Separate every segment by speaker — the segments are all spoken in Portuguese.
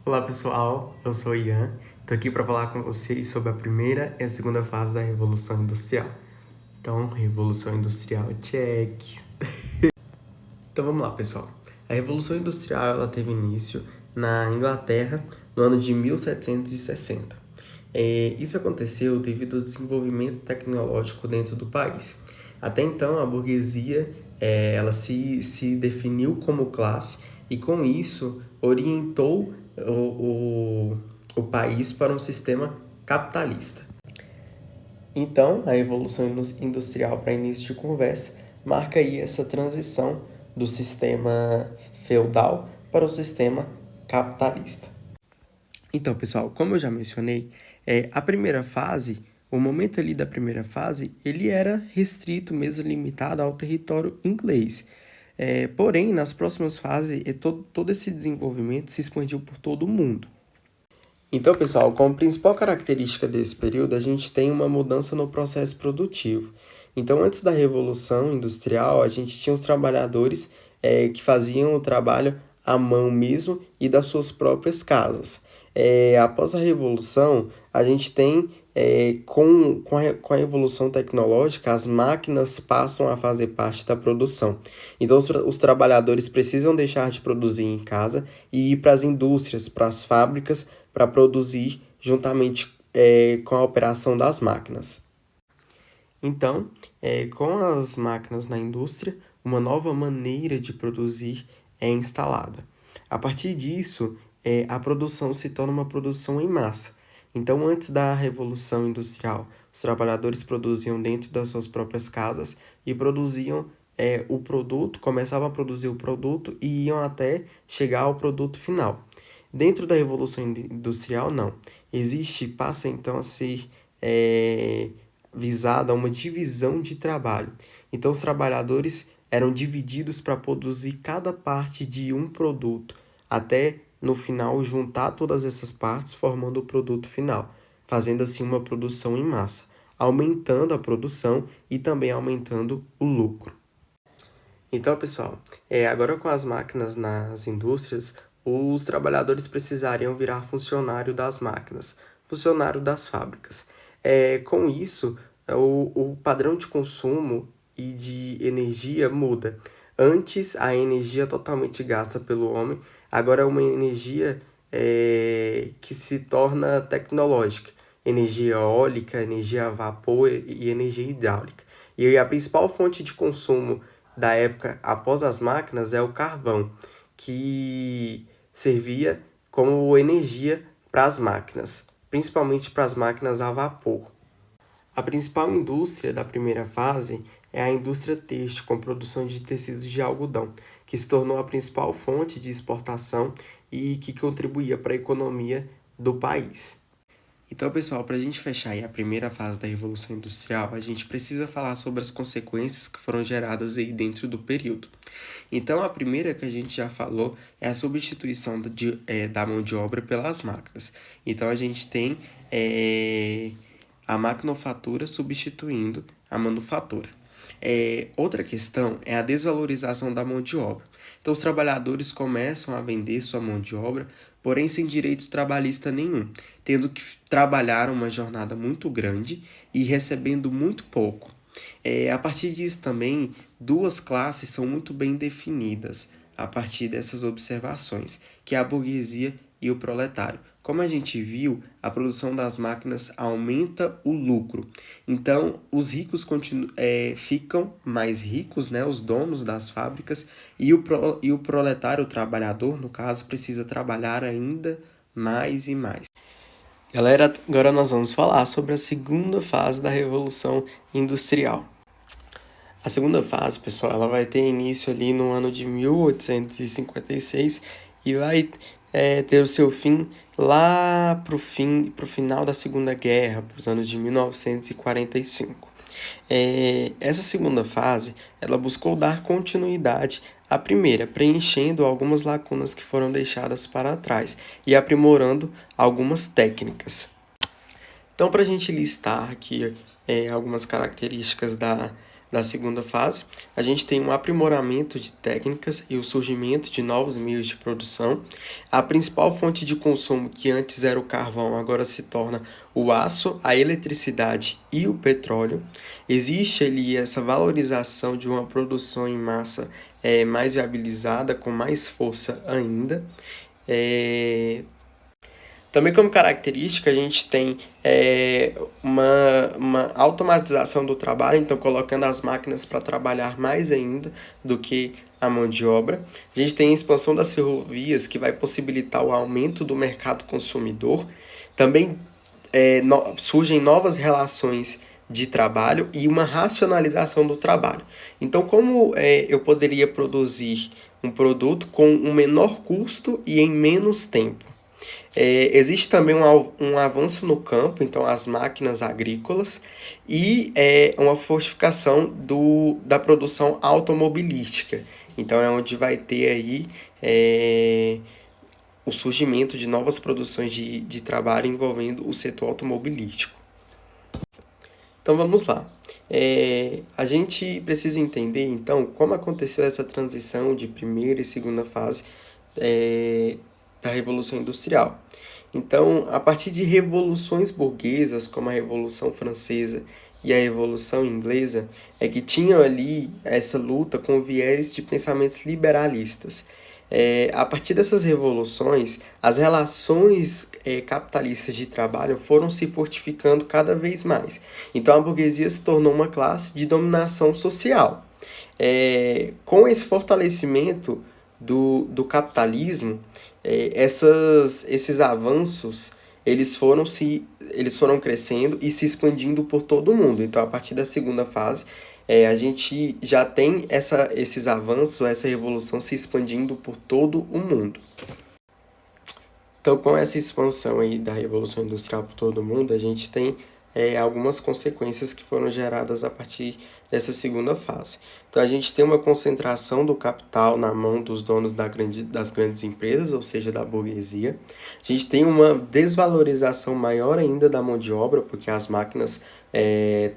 Speaker 1: Olá pessoal, eu sou o Ian, estou aqui para falar com vocês sobre a primeira e a segunda fase da Revolução Industrial. Então, Revolução Industrial, check! Então vamos lá pessoal, a Revolução Industrial ela teve início na Inglaterra no ano de 1760. Isso aconteceu devido ao desenvolvimento tecnológico dentro do país. Até então a burguesia ela se definiu como classe e com isso orientou o país para um sistema capitalista. Então, a Revolução Industrial, para início de conversa, marca aí essa transição do sistema feudal para o sistema capitalista. Então, pessoal, como eu já mencionei, a primeira fase, o momento ali da primeira fase, ele era restrito, mesmo limitado ao território inglês. Porém, nas próximas fases, todo esse desenvolvimento se expandiu por todo o mundo. Então, pessoal, como principal característica desse período, a gente tem uma mudança no processo produtivo. Então, antes da Revolução Industrial, a gente tinha os trabalhadores que faziam o trabalho à mão mesmo e das suas próprias casas. Após a Revolução, a gente tem, com a evolução tecnológica, as máquinas passam a fazer parte da produção. Então, os trabalhadores precisam deixar de produzir em casa e ir para as indústrias, para as fábricas, para produzir juntamente com a operação das máquinas. Então, com as máquinas na indústria, uma nova maneira de produzir é instalada. A partir disso, a produção se torna uma produção em massa. Então, antes da Revolução Industrial, os trabalhadores produziam dentro das suas próprias casas e produziam o produto, começavam a produzir o produto e iam até chegar ao produto final. Dentro da Revolução Industrial, não. Passa então a ser visada uma divisão de trabalho. Então, os trabalhadores eram divididos para produzir cada parte de um produto, até no final juntar todas essas partes formando o produto final, fazendo assim uma produção em massa, aumentando a produção e também aumentando o lucro. Então, pessoal, agora com as máquinas nas indústrias, os trabalhadores precisariam virar funcionário das máquinas, funcionário das fábricas. Com isso, o padrão de consumo e de energia muda. Antes, a energia totalmente gasta pelo homem, agora é uma energia que se torna tecnológica. Energia eólica, energia a vapor e energia hidráulica. E a principal fonte de consumo da época após as máquinas é o carvão, que servia como energia para as máquinas, principalmente para as máquinas a vapor. A principal indústria da primeira fase é a indústria têxtil, com produção de tecidos de algodão, que se tornou a principal fonte de exportação e que contribuía para a economia do país. Então, pessoal, para a gente fechar aí a primeira fase da Revolução Industrial, a gente precisa falar sobre as consequências que foram geradas aí dentro do período. Então, a primeira que a gente já falou é a substituição da mão de obra pelas máquinas. Então, a gente tem a maquinofatura substituindo a manufatura. Outra questão é a desvalorização da mão de obra. Então, os trabalhadores começam a vender sua mão de obra, porém sem direito trabalhista nenhum, tendo que trabalhar uma jornada muito grande e recebendo muito pouco. A partir disso também, duas classes são muito bem definidas a partir dessas observações, que é a burguesia e o proletário. Como a gente viu, a produção das máquinas aumenta o lucro. Então, os ricos ficam mais ricos, né, os donos das fábricas, e o proletário, o trabalhador, no caso, precisa trabalhar ainda mais e mais. Galera, agora nós vamos falar sobre a segunda fase da Revolução Industrial. A segunda fase, pessoal, ela vai ter início ali no ano de 1856 e vai ter o seu fim lá pro final da Segunda Guerra, para os anos de 1945. Essa segunda fase, ela buscou dar continuidade à primeira, preenchendo algumas lacunas que foram deixadas para trás e aprimorando algumas técnicas. Então, para a gente listar aqui algumas características da da segunda fase, a gente tem um aprimoramento de técnicas e o surgimento de novos meios de produção. A principal fonte de consumo, que antes era o carvão, agora se torna o aço, a eletricidade e o petróleo. Existe ali essa valorização de uma produção em massa mais viabilizada, com mais força ainda. Também como característica, a gente tem uma automatização do trabalho, então colocando as máquinas para trabalhar mais ainda do que a mão de obra. A gente tem a expansão das ferrovias, que vai possibilitar o aumento do mercado consumidor. Também surgem novas relações de trabalho e uma racionalização do trabalho. Então, como eu poderia produzir um produto com um menor custo e em menos tempo? Existe também um avanço no campo, então as máquinas agrícolas, e uma fortificação da produção automobilística. Então é onde vai ter aí o surgimento de novas produções de trabalho envolvendo o setor automobilístico. Então vamos lá. A gente precisa entender então como aconteceu essa transição de primeira e segunda fase da Revolução Industrial. Então, a partir de revoluções burguesas, como a Revolução Francesa e a Revolução Inglesa, é que tinham ali essa luta com viés de pensamentos liberalistas. A partir dessas revoluções, as relações capitalistas de trabalho foram se fortificando cada vez mais. Então, a burguesia se tornou uma classe de dominação social. Com esse fortalecimento do capitalismo, esses avanços eles foram crescendo e se expandindo por todo o mundo. Então, a partir da segunda fase, a gente já tem esses avanços, essa revolução se expandindo por todo o mundo. Então, com essa expansão aí da Revolução Industrial por todo o mundo, a gente tem algumas consequências que foram geradas a partir dessa segunda fase. Então, a gente tem uma concentração do capital na mão dos donos das grandes empresas, ou seja, da burguesia. A gente tem uma desvalorização maior ainda da mão de obra, porque as máquinas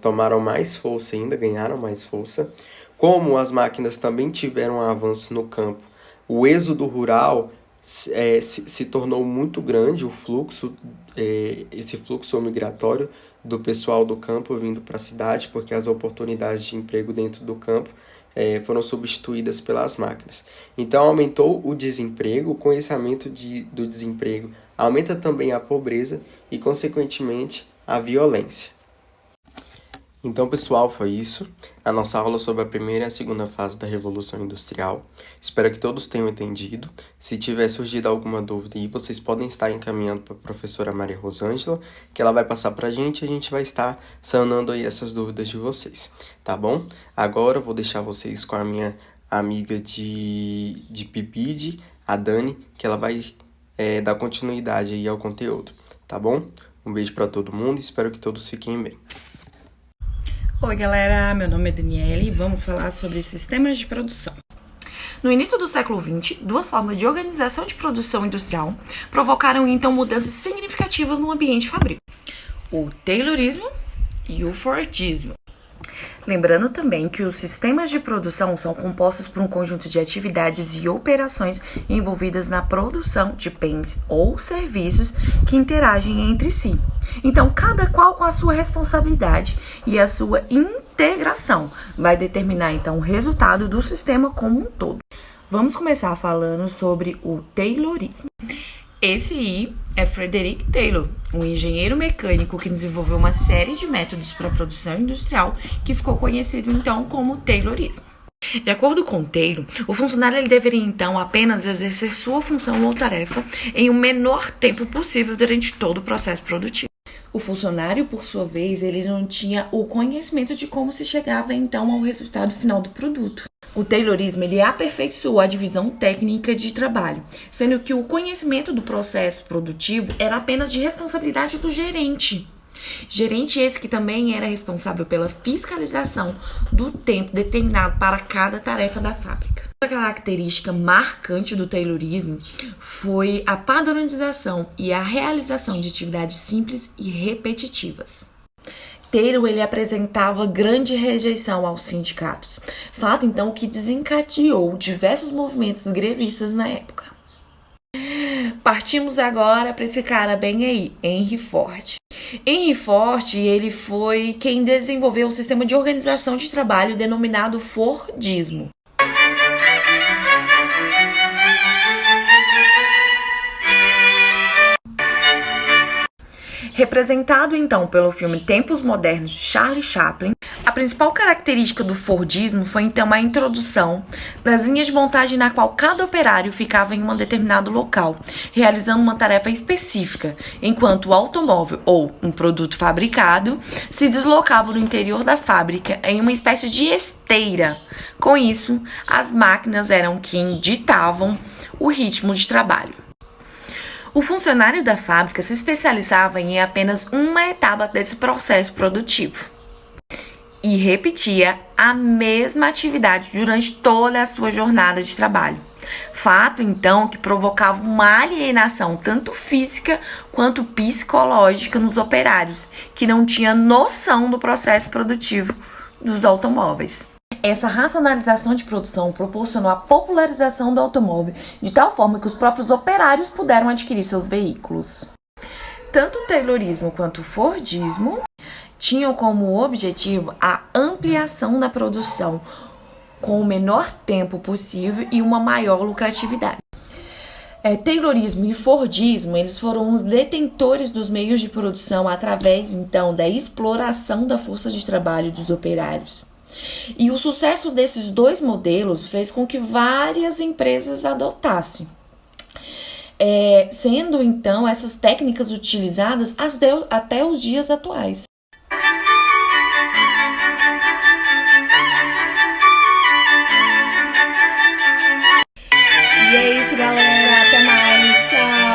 Speaker 1: tomaram mais força ainda, ganharam mais força. Como as máquinas também tiveram um avanço no campo, o êxodo rural se tornou muito grande, esse fluxo migratório do pessoal do campo vindo para a cidade, porque as oportunidades de emprego dentro do campo foram substituídas pelas máquinas. Então, aumentou o desemprego. Com esse aumento do desemprego, aumenta também a pobreza e, consequentemente, a violência. Então, pessoal, foi isso. A nossa aula sobre a primeira e a segunda fase da Revolução Industrial. Espero que todos tenham entendido. Se tiver surgido alguma dúvida aí, vocês podem estar encaminhando para a professora Maria Rosângela, que ela vai passar para a gente e a gente vai estar sanando aí essas dúvidas de vocês, tá bom? Agora eu vou deixar vocês com a minha amiga de PIBID, a Dani, que ela vai dar continuidade aí ao conteúdo, tá bom? Um beijo para todo mundo e espero que todos fiquem bem.
Speaker 2: Oi galera, meu nome é Daniele e vamos falar sobre sistemas de produção. No início do século XX, duas formas de organização de produção industrial provocaram então mudanças significativas no ambiente fabril: o Taylorismo e o Fordismo. Lembrando também que os sistemas de produção são compostos por um conjunto de atividades e operações envolvidas na produção de bens ou serviços que interagem entre si. Então, cada qual com a sua responsabilidade e a sua integração vai determinar então o resultado do sistema como um todo. Vamos começar falando sobre o Taylorismo. Esse aí é Frederick Taylor, um engenheiro mecânico que desenvolveu uma série de métodos para a produção industrial que ficou conhecido então como Taylorismo. De acordo com Taylor, o funcionário ele deveria então apenas exercer sua função ou tarefa em o menor tempo possível durante todo o processo produtivo. O funcionário, por sua vez, ele não tinha o conhecimento de como se chegava então ao resultado final do produto. O Taylorismo ele aperfeiçoou a divisão técnica de trabalho, sendo que o conhecimento do processo produtivo era apenas de responsabilidade do gerente. Gerente esse que também era responsável pela fiscalização do tempo determinado para cada tarefa da fábrica. A característica marcante do Taylorismo foi a padronização e a realização de atividades simples e repetitivas. Taylor ele apresentava grande rejeição aos sindicatos, fato então que desencadeou diversos movimentos grevistas na época. Partimos agora para esse cara bem aí, Henry Ford. Henry Ford ele foi quem desenvolveu o sistema de organização de trabalho denominado Fordismo. Representado então pelo filme Tempos Modernos de Charlie Chaplin, a principal característica do Fordismo foi então a introdução das linhas de montagem na qual cada operário ficava em um determinado local, realizando uma tarefa específica, enquanto o automóvel ou um produto fabricado se deslocava no interior da fábrica em uma espécie de esteira. Com isso, as máquinas eram quem ditavam o ritmo de trabalho. O funcionário da fábrica se especializava em apenas uma etapa desse processo produtivo e repetia a mesma atividade durante toda a sua jornada de trabalho. Fato, então, que provocava uma alienação tanto física quanto psicológica nos operários, que não tinham noção do processo produtivo dos automóveis. Essa racionalização de produção proporcionou a popularização do automóvel, de tal forma que os próprios operários puderam adquirir seus veículos. Tanto o Taylorismo quanto o Fordismo tinham como objetivo a ampliação da produção com o menor tempo possível e uma maior lucratividade. Taylorismo e Fordismo, eles foram os detentores dos meios de produção através, então, da exploração da força de trabalho dos operários. E o sucesso desses dois modelos fez com que várias empresas adotassem, sendo então essas técnicas utilizadas até os dias atuais. E é isso, galera. Até mais. Tchau.